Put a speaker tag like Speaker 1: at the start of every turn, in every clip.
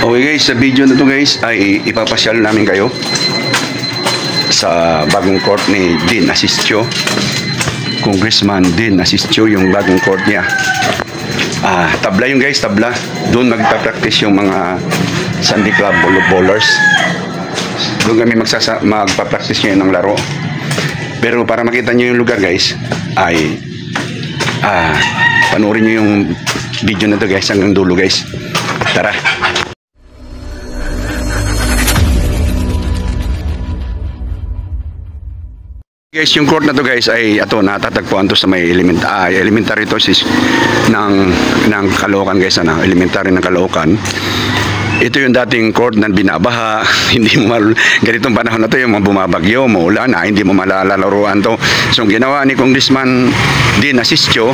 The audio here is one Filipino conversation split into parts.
Speaker 1: Okay guys, sa video na to guys ay ipapasyal namin kayo sa bagong court ni Dean Asistio, Congressman Dean Asistio, yung bagong court niya. Tabla yung guys, tabla. Doon magpa-practice yung mga Sunday Club bowlers. Doon kami magpa-practice ngayon ng laro. Pero para makita nyo yung lugar guys ay panoorin nyo yung video na to guys hanggang dulo guys. Tara. Guys, yung court na to guys ay natatagpuan to sa may elementary to ng Caloocan guys, elementary ng Caloocan. Ito yung dating court na binabaha. Hindi mo ganitong panahon na to, yung bumabagyo, maulan, hindi mo malalaruan to. So ginawa ni Congressman Dean Asistio,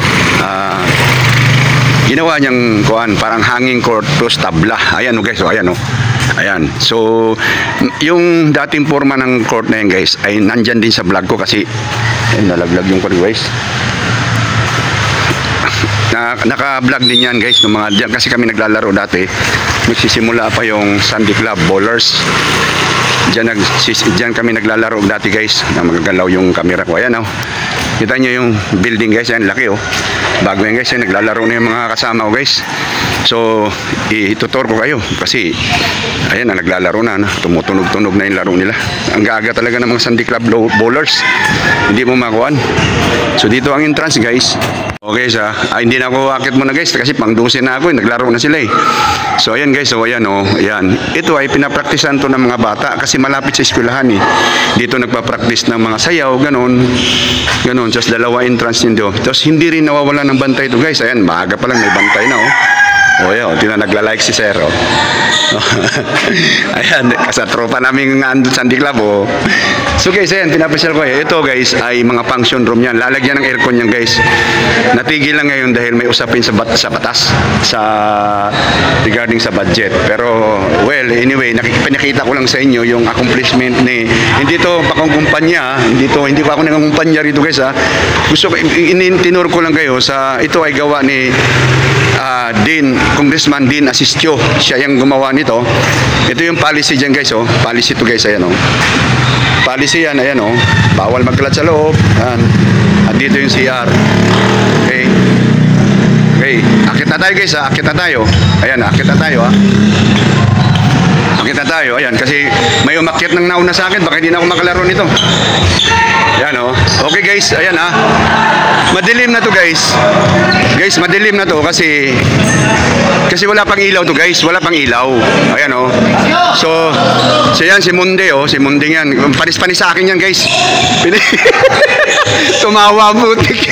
Speaker 1: ginawa niyang parang hanging court plus tabla. Ayan guys, ayan ayan. So yung dating forma ng court na yan guys ay nandyan din sa vlog ko kasi nalaglag yung court guys. Naka-vlog din yan guys, ng mga dyan kasi kami naglalaro dati. Magsisimula pa yung Sunday Club bowlers. Diyan kami naglalaro dati guys, na magagalaw yung camera ko. Ayan kita nyo yung building guys, yan laki bago yan guys, naglalaro na yung mga kasama ko guys. So itutur ko kayo kasi ayan naglalaro na, tumutunog-tunog na yung laro nila. Ang gaga talaga ng mga Sunday Club bowlers, hindi mo makuhan. So dito ang entrance guys. Okay hindi na ako akit muna guys kasi pang 12 na ako, naglaro na sila So ayan guys, ayan. Ito ay pinapraktisan to ng mga bata kasi malapit sa eskwelahan Dito nagpa-practice ng mga sayaw, ganon. Just dalawa entrance nito. Tapos hindi rin nawawala ng bantay to guys. Ayan, maaga pa lang may bantay na nagla-like si Sir Ayan, sa tropa namin andun sa Sunday Club So guys, ayan, pinapasyal ko ito guys ay mga function room yan. Lalagyan ng aircon yan guys. Natigil lang ngayon dahil may usapin sa batas regarding sa budget. Pero well, anyway, pinakita ko lang sa inyo yung accomplishment ni hindi to pakongkumpanya, hindi ko ako nangangumpanya rito guys Gusto ko tinuro ko lang kayo sa ito ay gawa ni Congressman Dean Asistio. Siya yung gumawa nito. Ito yung policy dyan guys policy to guys, ayan policy yan, ayan bawal magkalat sa loob. At dito yung CR. Okay, akit na tayo guys akit na tayo. Ayan, akit na tayo Akit na tayo, ayan, kasi may umakyat ng nauna sa akin, baka hindi na ako makalaro nito. Ayan okay guys, ayan madilim na to guys. Guys, madilim na to kasi wala pang ilaw to guys, wala pang ilaw. Ayan So yan si Munde si Munde yan. Panis-panis sa akin yan guys. Tumawa butik.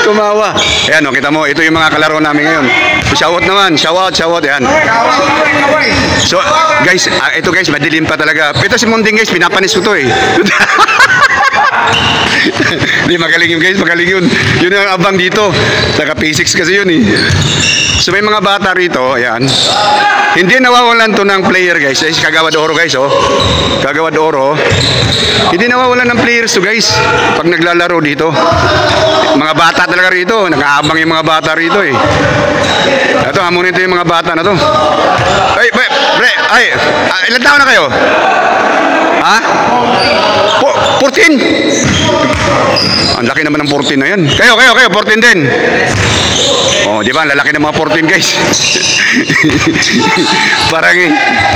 Speaker 1: Tumawa. Ayan kita mo, ito yung mga kalaro namin ngayon. Shout out yan. So guys, ito guys, madilim pa talaga. Ito si Munde guys, pinapanis ko to Hindi, magaling yun guys, magaling yun. Yun ang abang dito. Saka P6 kasi yun So may mga bata rito, ayan. Hindi nawawalan to ng player guys. Kagawad Oro guys Kagawad Oro. Hindi nawawalan ng players to guys pag naglalaro dito. Mga bata talaga rito. Nag-aabang yung mga bata rito Ito, hamunin ito yung mga bata na to. Ilan taon na kayo? 14? Ang laki naman ng 14 na yan. Kayo, 14 din. Di ba? Lalaki ng mga 14 guys. Parang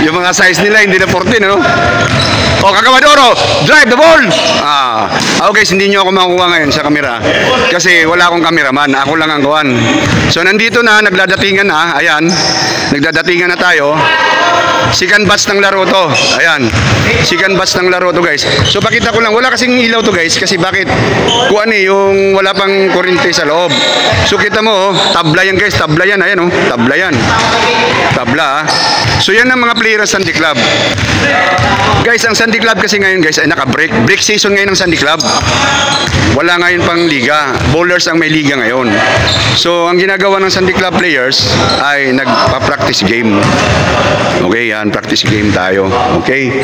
Speaker 1: yung mga size nila hindi na 14 Kagawad Oro, drive the ball. Guys, hindi nyo ako makukuha ngayon sa kamera kasi wala akong cameraman, ako lang ang gawan. So nandito na, nagdadatingan ayan, nagdadatingan na tayo. Second batch ng laro to. Ayan, second batch ng laro to guys. So pakita ko lang, wala kasing ilaw to guys kasi bakit? Yung wala pang kuryente sa loob. So kita mo tabla yan guys, tabla yan, ayan tabla yan. Tabla So yan ang mga players ng Sunday Club. Guys, ang Sunday Club kasi ngayon guys ay naka-break. Break season ngayon ng Sunday Club. Wala ngayon pang liga. Bowlers ang may liga ngayon. So ang ginagawa ng Sunday Club players ay nagpa-practice game. Okay, yan, practice game tayo. Okay.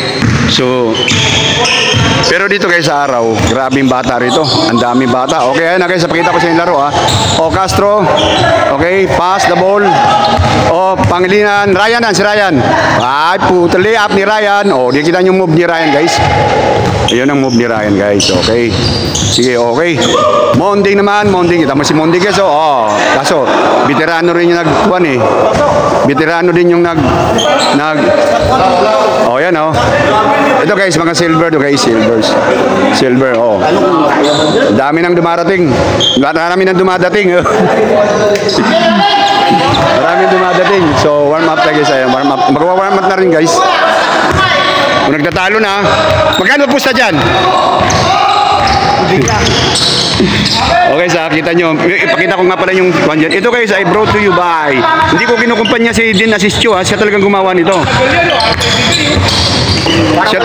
Speaker 1: So pero dito guys sa araw, grabing bata rito. Ang daming bata. Okay, ayan guys, pakita ko sa inyo laro Castro. Okay, pass the ball. Pangilinan, Ryan, si Ryan. Ryan. Ay, puta, lay up ni Ryan. Oh, di kita yung move ni Ryan, guys. Ayun ang move ni Ryan, guys. Okay. Sige, okay. Monding naman, Monding. Kita mo si Monding, guys. Oh, kaso, veterano rin yung nagkuhan eh. Veterano din yung nag oh, yan oh. Ito guys, mga silver to guys, silver, oh. Dami nang dumarating. Marami nang dumadating. Marami dumadating. So, warm up tayo guys. Warm up. Magwa-warm up na rin guys. Kung nagtatalo na, magkano pusta dyan? Okay, sa kita nyo, ipakita ko nga pala yung kwan dyan. Ito guys, I brought to you by. Hindi ko kinukumpanya si Din Asistio ha. Siya talagang gumawa nito. Siya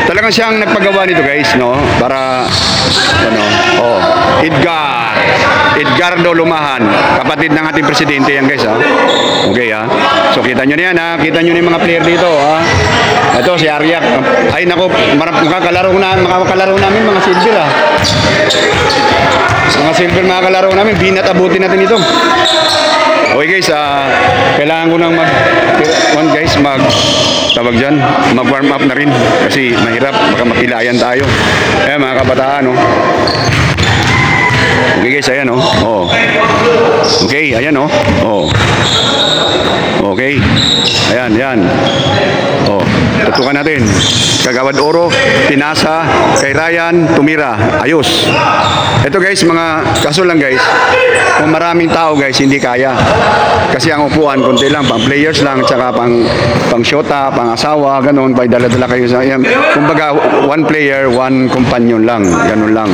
Speaker 1: talagang siyang nagpagawa nito guys, no? Para, ano, oh, Edgardo Lumahan, kapatid ng ating presidente yan guys ha. Okay ha. So kita nyo na yan ha. Kita nyo na yung mga player dito ha. Ito si Ariak. Ay nako, makakalaro namin mga silver ha. Mga silver mga kalaro namin, binat abutin natin ito. Okay guys, kailangan ko nang mag-warm up na rin kasi mahirap, baka makilayan tayo. Ayan mga kabataan, no? Okay guys, ayan, no? Oh. Okay, ayan, no? Oh. Okay. Ayan, yan. Oh, tutukan natin. Kagawad Oro, Pinasa, kay Ryan, tumira. Ayos. Ito guys, mga kaso lang guys, kung maraming tao guys, hindi kaya. Kasi ang upuan, konti lang, pang players lang, tsaka pang shota, pang asawa, ganun, pag dala-dala kayo sa yan. Kumbaga, one player, one companion lang, ganun lang.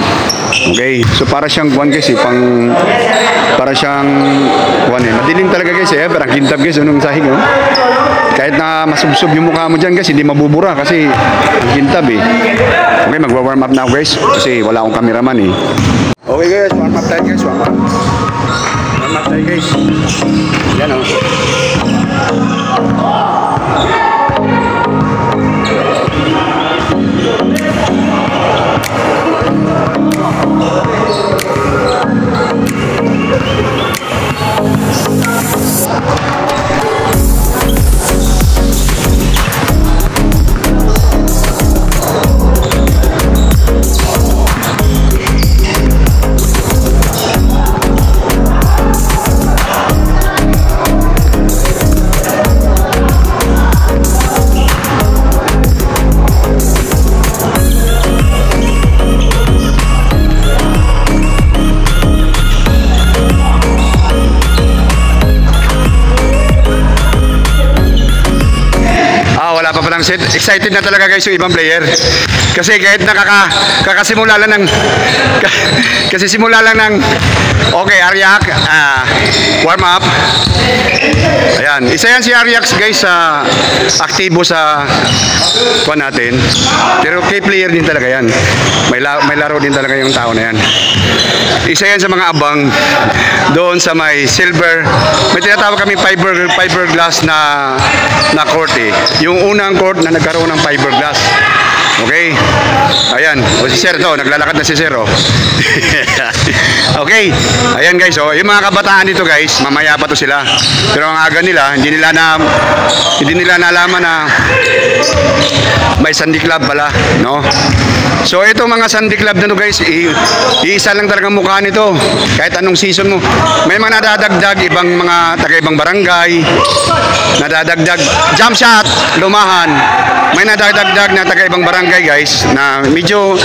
Speaker 1: Okay, so para siyang one guys, para siyang one madilim talaga guys, parang kintab guys, anong sahig, no? Kahit na masubsob yung mukha mo dyan guys, hindi mabubura kasi kintab eh. Okay, magwa-warm up na guys, kasi wala akong cameraman eh. Okay guys, warm up tayo guys, warm up. Warm up tayo guys. Yan o. Wala pa palang set. Excited na talaga guys yung ibang player. Kasi kahit kakasimula lang ng kasi simula lang ng okay, Ariak, warm up. Ayan, isa yan si Ariak guys sa aktibo sa kuha natin. Pero kay player din talaga yan. May laro din talaga yung tao na yan. Isa yan sa mga abang doon sa may silver. May tinatawag kami fiberglass na court eh. Yung unang court na nagkaroon ng fiberglass. Okay? Ayan. O si Sir to, naglalakad na si Sir oh. Okay. Ayan guys oh. Yung mga kabataan dito guys, mamaya pa to sila. Pero ang aga nila, hindi nila nalaman na may Sunday Club pala, no? So ito mga Sunday Club na to guys, iisa lang talagang mukha nito. Kahit anong season mo. May mga nadadagdag ibang mga taga-ibang barangay, nadadagdag jump shot, Lumahan. May nadadagdag na taga-ibang barangay guys na medyo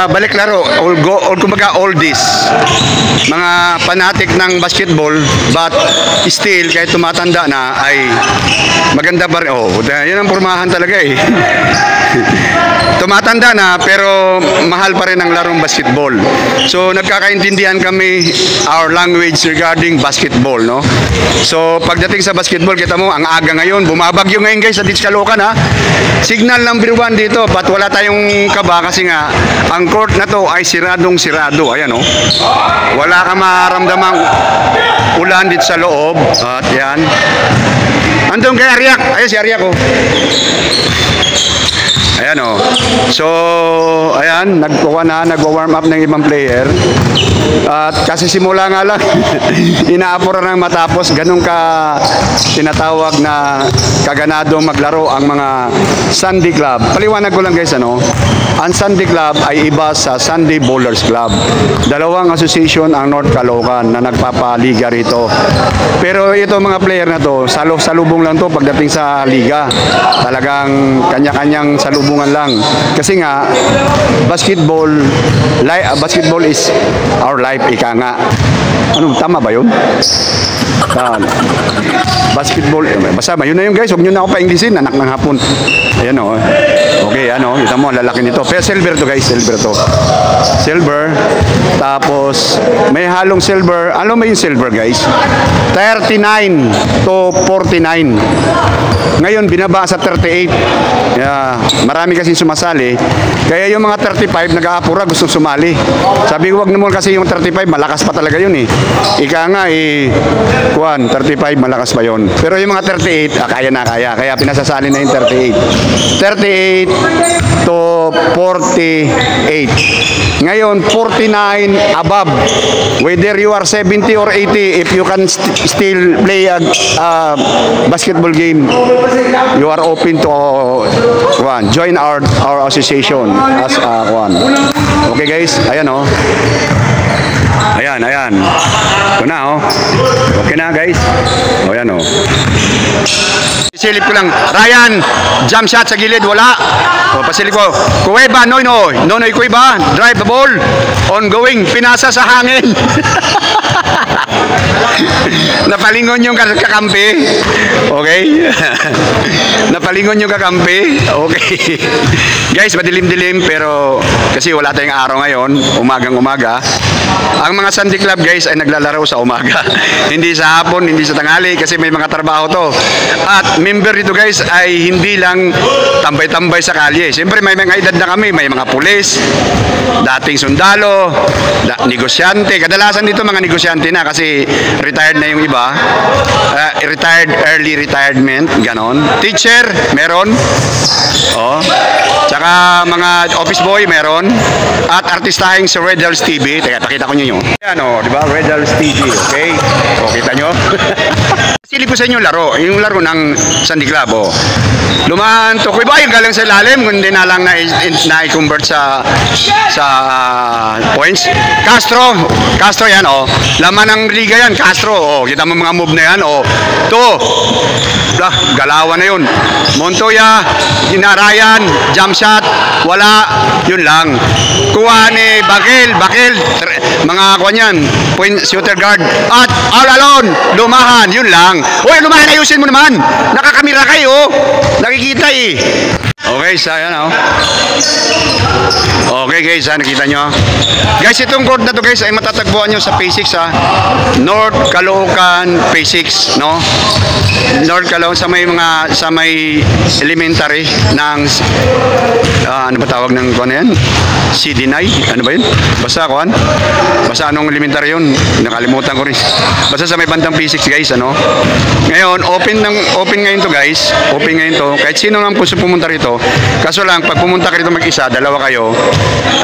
Speaker 1: balik laro or kumbaga oldies. Mga fanatic ng basketball but still kahit tumatanda na ay maganda pa rin. Oh, yan ang pormahan talaga eh. Tumatanda na pero mahal pa rin ang larong basketball. So nagkakaintindihan kami our language regarding basketball, no? So pagdating sa basketball, kita mo ang aga ngayon, bumabagyo ngayon guys sa Ditch Caloocan ha. Signal number 1 dito, but wala tayong kaba kasi nga ang court na to ay siradong-sirado. Ayan oh. Wala ka maramdamang ulan dito sa loob. At yan. Andun kay Ariak. Ayun si Ariak oh. Ayan o. So, ayan, nagwa-warm up ng ibang player. At kasi simula nga lang, inaapura ng matapos, ganun ka tinatawag na kaganadong maglaro ang mga Sunday Club. Paliwanag ko lang guys, ano? Ang Sunday Club ay iba sa Sunday Bowlers Club. Dalawang association ang North Caloocan na nagpapaliga rito. Pero ito mga player na to, salubong lang to pagdating sa liga. Talagang kanya-kanyang salubungan lang. Kasi nga, basketball is our life, ika nga. Ano, tama ba yun? Basketball, basta yun na yun guys, huwag nyo na ako pa-Englishin, anak ng hapon. Ayan o. Okay, ano, kita mo, lalaki nito. Pero silver to guys, silver to. Silver. Tapos, may halong silver. Ano may yung silver guys? 39 to 49. Ngayon, binaba sa 38. Yeah, marami kasi sumasali. Kaya yung mga 35, nag-aapura, gustong sumali. Sabi ko, wag naman kasi yung 35, malakas pa talaga yun eh. Ika nga eh, 35, malakas pa yun. Pero yung mga 38, kaya na kaya. Kaya pinasasali na yung 38. 38 to 48. Ngayon, 49 above. Whether you are 70 or 80, if you can still play a basketball game, you are open to join our association as one. Okay guys, ayan o. Ayan. Ito na o. Okay na guys. O yan o. Silip ko lang. Ryan, jump shot sa gilid, wala. O, pasilip ko. Kuweba, Noynoy Kuweba, drive the ball. Ongoing, pinasa sa hangin. Napalingon yung kakampi. Okay? Napalingon yung kakampi. Okay. Guys, madilim-dilim pero kasi wala tayong araw ngayon, umagang-umaga. Ang mga Sunday Club guys ay naglalaro sa umaga. Hindi sa hapon, hindi sa tanghali kasi may mga trabaho to. At member dito guys ay hindi lang tambay-tambay sa kalye. Siyempre may mga edad na kami, may mga pulis, dating sundalo, negosyante. Kadalasan dito mga negosyante na kasi retired na yung iba. Retired, early retirement, ganon. Teacher, meron. Oh. Tsaka mga office boy, meron. At artistahing si Red Hills TV. Teka, pakita ko nyo yun. Yan o, di ba? Red Hills TV, okay? O, kita nyo? Silip ko sa inyo laro. Yung laro ng Sunday Club, o. Lumahan to. Kuya ba, yung galing sa ilalim, kundi na lang na-convert sa points. Castro yan, o. Laman ng liga yan, Castro. O, kita mo mga move na yan, o. To. Galawan na yun. Montoya, Ryan, jump shot, wala, yun lang. Kuha ni Bakil, mga kanyan, point shooter guard, at all alone, lumahan, yun lang. Uy, lumahan, ayusin mo naman. Nakakamera kayo, nakikita eh. Okay, ayan o. Okay guys, nakita nyo. Guys, itong court na to guys ay matatagpuan nyo sa P6 ha. North Caloocan P6, no? North Caloocan sa may elementary ng ano ba tawag ng kuan yan? CD9, ano ba yun? Basta kuan? Basta anong elementary yun? Nakalimutan ko rin. Basta sa may bandang P6 guys, ano? Ngayon, open ngayon to guys. Open ngayon to. Kahit sino nang pumunta rito. Kaso lang, pag pumunta ka rito mag-isa, dalawa kayo,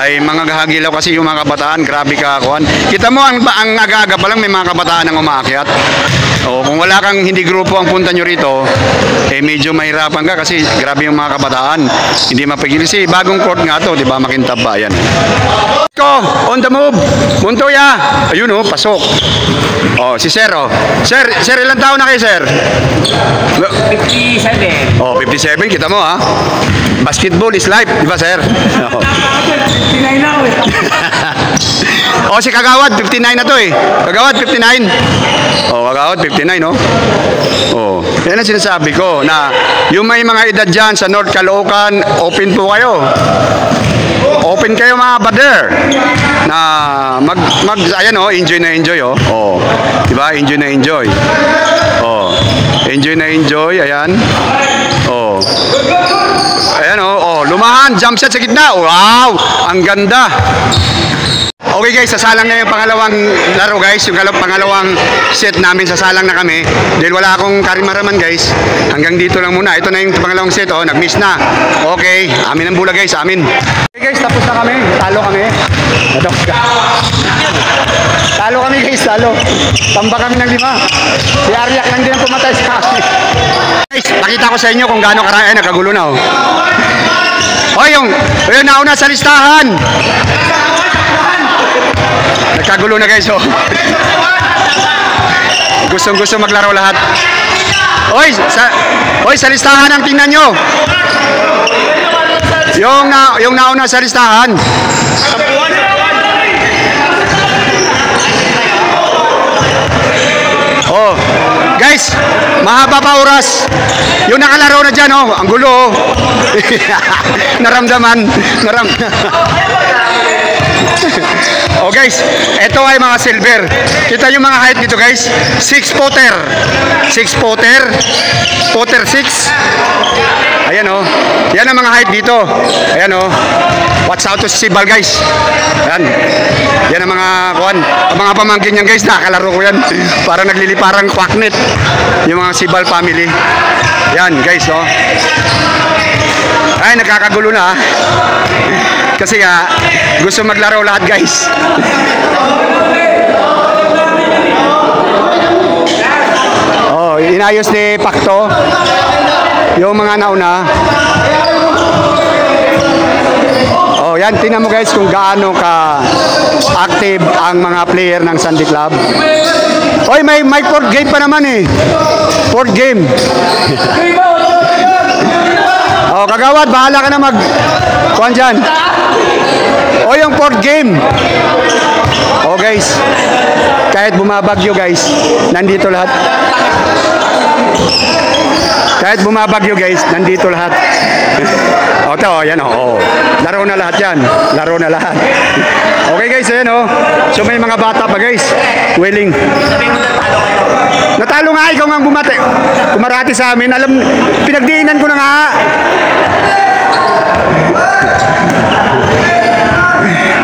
Speaker 1: ay mga gahagilaw kasi yung mga kabataan, grabe ka, kuhan. Kita mo, ang aga-aga pa lang may mga kabataan ang umaakyat. O, kung wala kang hindi grupo ang punta nyo rito, eh medyo mahirapan ka kasi grabe yung mga kabataan. Hindi mapigil. Kasi bagong court nga to, di ba, Makintab ba, yan. On the move, Montoya. Ayun o, pasok. O, si Sir, o. Sir, ilang taon na kayo, Sir?
Speaker 2: 57.
Speaker 1: O, 57, kita mo, ha? Basketball is life, di ba, Sir? O, si Kagawad, 59 na to, eh. Kagawad, 59. O, Kagawad, 59, no? O, yan ang sinasabi ko, na yung may mga edad dyan sa North Caloocan, open po kayo. Open kayo mga brother na ayan oh, enjoy na enjoy oh. Oh, di ba? Enjoy na enjoy. Oh. Enjoy na enjoy, ayan. Oh. Ayan oh, oh, lumahan, jump shot sa gitna. Wow, ang ganda. Okay guys, sasalang na yung pangalawang laro guys. Yung pangalawang set namin, sasalang na kami. Dahil wala akong karimaraman guys. Hanggang dito lang muna. Ito na yung pangalawang set. Oh, nag-miss na. Okay, amin ang bula guys, amin. Okay guys, tapos na kami. Talo kami. Ito. Talo kami guys, talo. Tamba kami ng 5. Si Aryak lang din ang pumatay sa akin. Guys, pakita ko sa inyo kung gaano karami. Ay, nakagulo na oh. Oh, yung nauna sa listahan. Nagkagulo na guys oh. Gustong-gusto maglaro lahat. Oy, sa listahan ang tingnan nyo. Yung nauna sa listahan. Oh, guys, mahaba pa oras. Yung nakalaro na dyan, oh, ang gulo, oh. Naramdaman. Oh guys, ito ay mga silver. Kita yung mga height dito guys. 6 footer. 6 footer. Footer 6. Ayan oh. Yan ang mga height dito. Ayan oh. Watch out to Sibal guys. Ayan. Yan ang mga kuwan. Ang mga pamangkin niyan guys, nakalaro ko yan. Parang nagliliparang kwaknet. Yung mga Sibal family. Yan guys oh. Ay, nagkakagulo na ha. Kasi nga, gusto maglaro lahat guys. Oh, inayos ni Pakto yung mga nauna. Oh, yan, tingnan mo guys kung gaano ka active ang mga player ng Sandy Club. Oy, may 4th game pa naman eh. 4th game. Oh, kagawad, bahala ka na kuhan dyan. O, yung 4th game. Oh, guys. Kahit bumabagyo, guys. Nandito lahat. Kahit bumabagyo, guys. Nandito lahat. O, ito, yan o. Oh. Laro na lahat yan. Laro na lahat. Okay, guys. Ayan o. So, may mga bata pa, guys. Willing. Natalo nga, ikaw nga bumate. Kumarati sa amin. Alam, pinagdiinan ko na nga.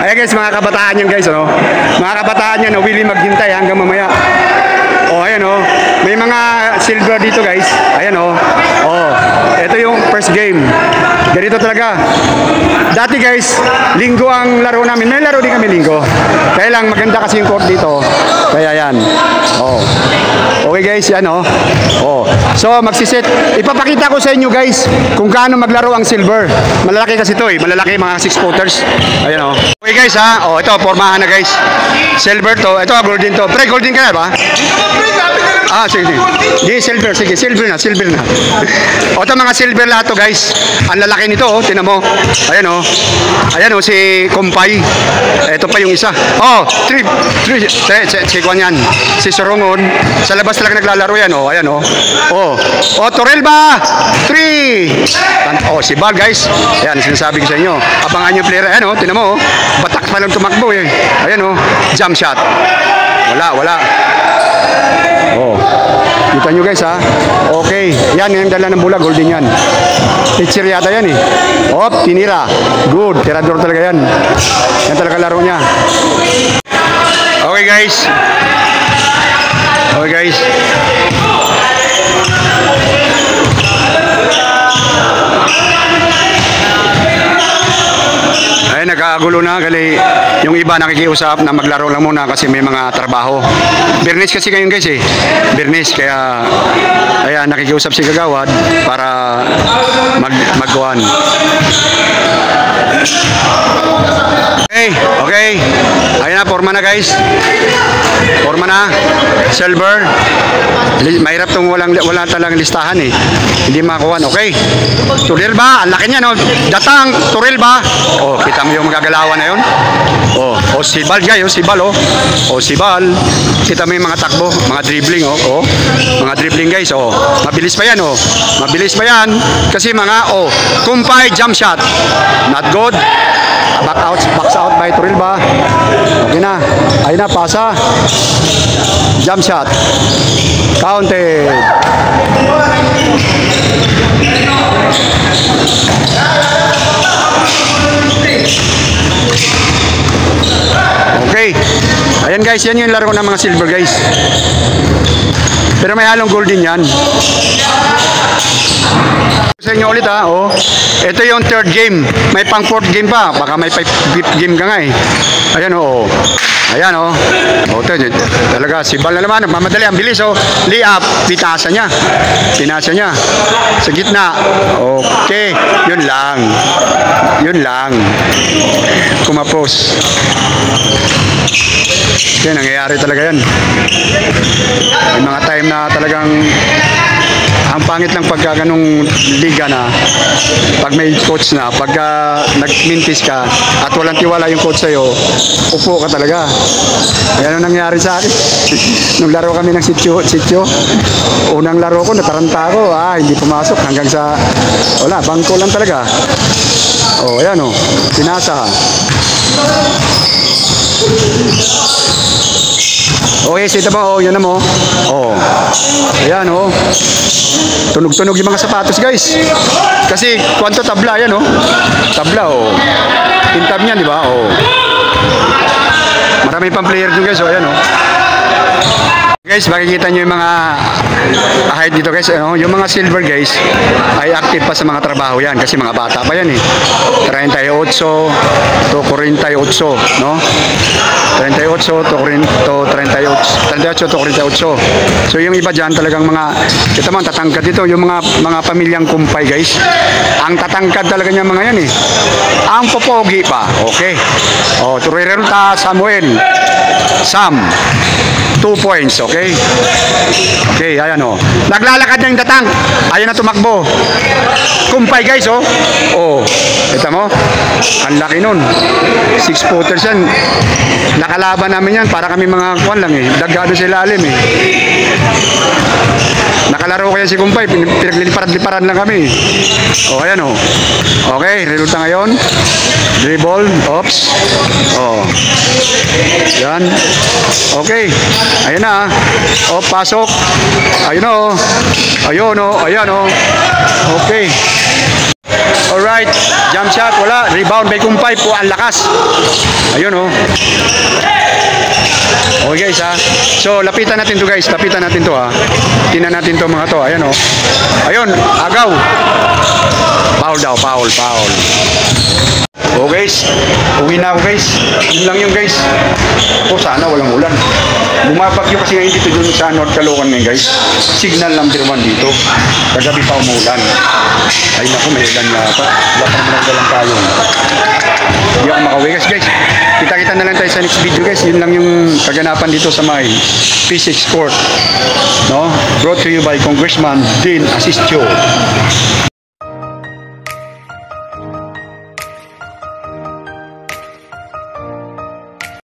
Speaker 1: Ayan guys, mga kabataan yan guys, ano? Mga kabataan yan, willing maghintay hanggang mamaya. Oh, ayan oh. May mga silver dito guys. Ayan oh. Oh, ito yung first game. Ganito talaga. Dati guys, linggo ang laro namin. May laro din kami linggo. Kaya lang maganda kasi yung court dito. Kaya yan. Oh. Okay guys, yan oh. Oh. So magsiset. Ipapakita ko sa inyo guys kung gaano maglaro ang silver. Malalaki kasi ito eh. Malalaki mga 6 footers. Ayan oh. Okay guys ha. Oh, ito pormahan na guys. Silver to. Ito golden to. Pre, golden ka na ba? Ah, sige. Di silver, sige, silver na. O ito mga silver lahat to guys. Ang lalaki nito oh, tinan mo. Ayan oh. Ayan oh si Kumpay. Ito pa yung isa. Oh, 3 si Kwan yan. Si Sorongon. Sa labas talaga naglalaro yan oh. Ayan oh. Oh, Torelba 3. Oh, si Bal guys. Ayan, sinasabi ko sa inyo. Abangan yung player. Ayan oh, tinan mo oh. Batak pa lang tumakbo eh. Ayan oh, jump shot. Wala. Oh. Kita nyo guys ha. Okay. Yan yung dala ng bola. Golden yan. Pitcher yata yan eh. Op, tinira. Good. Tirador talaga yan. Yan talaga laro niya. Okay guys. Ay, nagkagulo na. Gali, yung iba nakikiusap na maglaro lang muna kasi may mga trabaho. Birnis kasi ngayon guys eh. Birnis. Kaya, ayan, nakikiusap si Kagawad para magkuhan. Okay. Ayan na, forma na guys. Forma na. Silver. Mahirap itong wala talang listahan eh. Hindi makakuhan. Okay. Turilba. Ang laki niya no. Datang. Turilba. Oh, kita mo yung magagalawan na yun. Oh, Sibal guys. Sibal oh. Oh, Sibal. Kita mo yung mga takbo. Mga dribbling oh. Oh. Mga dribbling guys oh. Mabilis pa yan oh. Mabilis pa yan. Kasi mga Kumpay jump shot. Not good. Box out by Turilba. Okay na. Ayun na, pasa. Jump shot. Counted. guys, yan yung laro ng mga silver guys. Pero may halong gold din yan. Sa inyo ulit ha, oh. Ito yung third game. May pang fourth game pa. Baka may fifth game ka nga eh. Ayan oh. Ayan oh. Oh, talaga si Bal na naman. Mamadali ang bilis oh. Lay up. Pinasa niya. Pinasa niya. Sa gitna. Okay. Yun lang. Yun lang. Kumapos. Yan, nangyayari talaga yan. May mga time na talagang ang pangit lang pagka ganung liga na pag may coach na, pagka nagmintis ka at walang tiwala yung coach sa'yo, upo ka talaga. Yan ang nangyari sa akin. Nung laro kami ng sityo, unang laro ko, nataranta ako, hindi pumasok hanggang sa, wala, bangko lang talaga. Oh, ayan oh, pinasa. Okay, sita ba? Oh, yan na mo. Oh. Ayan, oh. Tunog-tunog yung mga sapatos, guys. Kasi, kwanto tabla, yan, oh. Tabla, oh. Pintab niyan, di ba? Oh. Marami pang player dun, guys. Oh, ayan, oh. Guys, makikita nyo yung mga height dito guys, yung mga silver guys ay active pa sa mga trabaho yan kasi mga bata pa yan eh. 38 to 48, no? 38 to 38 to 48. So yung iba dyan talagang mga, kita mo, tatangkad dito, yung mga pamilyang kumpay guys. Ang tatangkad talaga niya mga yan eh. Ang popogi pa, okay. Oh, Turirenta Samuel, Sam, 2 points, okay? Okay, ayan o. Naglalakad na yung datang. Ayan na tumakbo. Kumpay guys, oh. Oh, kita mo? Ang laki nun. 6-footers yan. Nakalaban namin yan. Para kami mga kwan lang eh. Dagado sa ilalim eh. Nakalaro kaya si Kumpay. Pinagliliparan-liparan lang kami. Oh, ayan oh. Okay, resulta ngayon. Dribble, ops. Oh. Yan. Okay. Ayan na. Oh, pasok. Ayun oh. Ayun oh. Ayan oh. Okay. Alright. Jump shot. Wala. Rebound by Kumpay po. Ang lakas. Ayun oh. Okay guys ha. So lapitan natin to guys. Lapitan natin to ha. Tingnan natin to mga to. Ayan oh. Ayun. Agaw. Foul daw. Foul. Oh guys, uwi na ako guys. Yun lang yung guys. Ako sana walang ulan. Bumabagyo kasi ngayon dito dun sa North Caloocan ngayon guys. Signal number 1 dito. Kagabi pa umulan. Ay naku, may ulan yata. Wala pa naman ang tayo. Hindi ako makauwi guys. Kita-kita na lang tayo sa next video guys. Yun lang yung kaganapan dito sa may P6 Court. No? Brought to you by Congressman Dean Asistio.